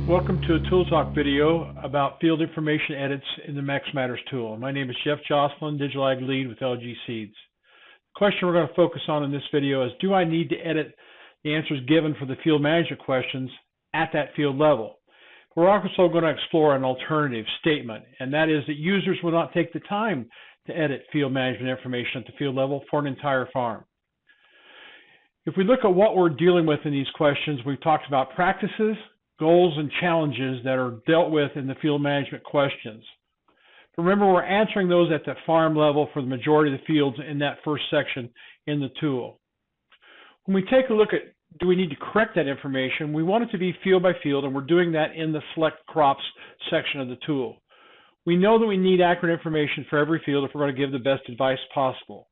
Welcome to a Tool Talk video about field information edits in the Mix Matters tool. My name is Jeff Jocelyn, Digital Ag Lead with LG Seeds. The question we're going to focus on in this video is, do I need to edit the answers given for the field management questions at that field level? We're also going to explore an alternative statement, and that is that users will not take the time to edit field management information at the field level for an entire farm. If we look at what we're dealing with in these questions, we've talked about practices, goals, and challenges that are dealt with in the field management questions. Remember, we're answering those at the farm level for the majority of the fields in that first section in the tool. When we take a look at do we need to correct that information, we want it to be field by field, and we're doing that in the Select Crops section of the tool. We know that we need accurate information for every field if we're going to give the best advice possible.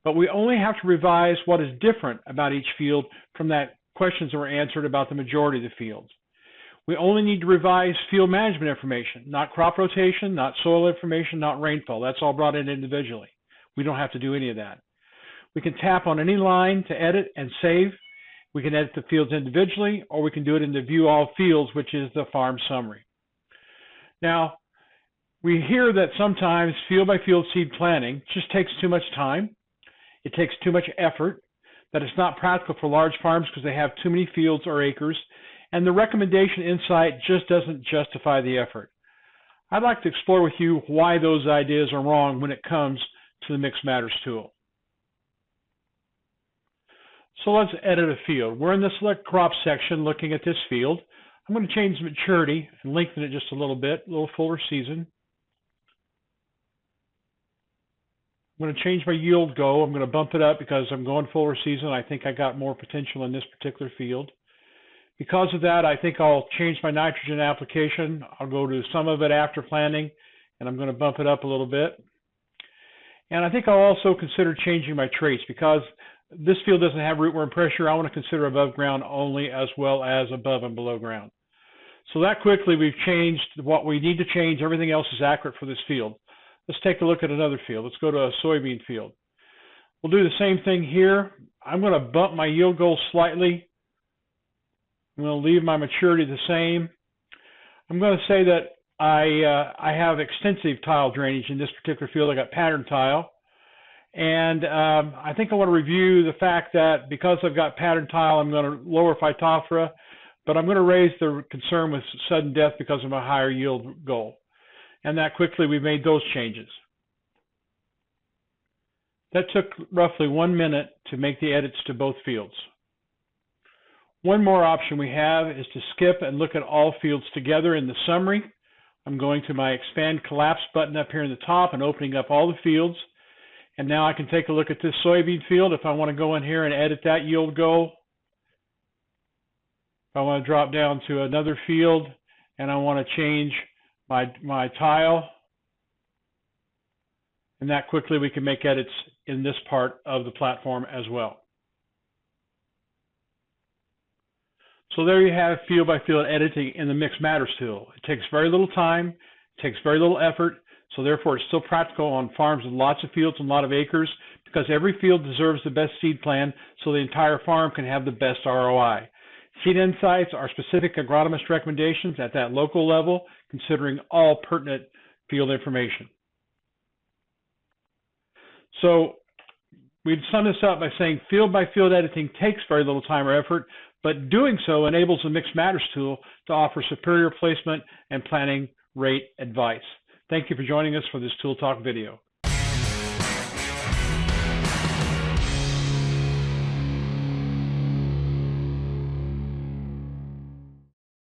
But we only have to revise what is different about each field from that questions that were answered about the majority of the fields. We only need to revise field management information, not crop rotation, not soil information, not rainfall. That's all brought in individually. We don't have to do any of that. We can tap on any line to edit and save. We can edit the fields individually, or we can do it in the View All Fields, which is the farm summary. Now, we hear that sometimes field-by-field seed planning just takes too much time. It takes too much effort, that it's not practical for large farms because they have too many fields or acres, and the recommendation insight just doesn't justify the effort. I'd like to explore with you why those ideas are wrong when it comes to the Mix Matters tool. So let's edit a field. We're in the Select Crops section looking at this field. I'm going to change the maturity and lengthen it just a little bit, a little fuller season. I'm going to change my yield goal. I'm going to bump it up because I'm going fuller season. I think I got more potential in this particular field. Because of that, I think I'll change my nitrogen application. I'll go to some of it after planting, and I'm going to bump it up a little bit. And I think I'll also consider changing my traits because this field doesn't have rootworm pressure. I want to consider above ground only as well as above and below ground. So that quickly we've changed what we need to change. Everything else is accurate for this field. Let's take a look at another field. Let's go to a soybean field. We'll do the same thing here. I'm going to bump my yield goal slightly. I'm going to leave my maturity the same. I'm going to say that I have extensive tile drainage in this particular field. I got pattern tile. And I think I want to review the fact that because I've got pattern tile, I'm going to lower Phytophthora, but I'm going to raise the concern with sudden death because of my higher yield goal. And that quickly we made those changes. That took roughly 1 minute to make the edits to both fields. One more option we have is to skip and look at all fields together in the summary. I'm going to my Expand Collapse button up here in the top and opening up all the fields. And now I can take a look at this soybean field if I want to go in here and edit that yield goal. If I want to drop down to another field and I want to change my tile, and that quickly we can make edits in this part of the platform as well. So there you have field-by-field editing in the Mix Matters tool. It takes very little time, it takes very little effort, so therefore it's still practical on farms with lots of fields and a lot of acres because every field deserves the best seed plan so the entire farm can have the best ROI. Seed insights are specific agronomist recommendations at that local level, considering all pertinent field information. So we'd sum this up by saying field-by-field editing takes very little time or effort, but doing so enables the Mix Matters tool to offer superior placement and planning rate advice. Thank you for joining us for this Tool Talk video.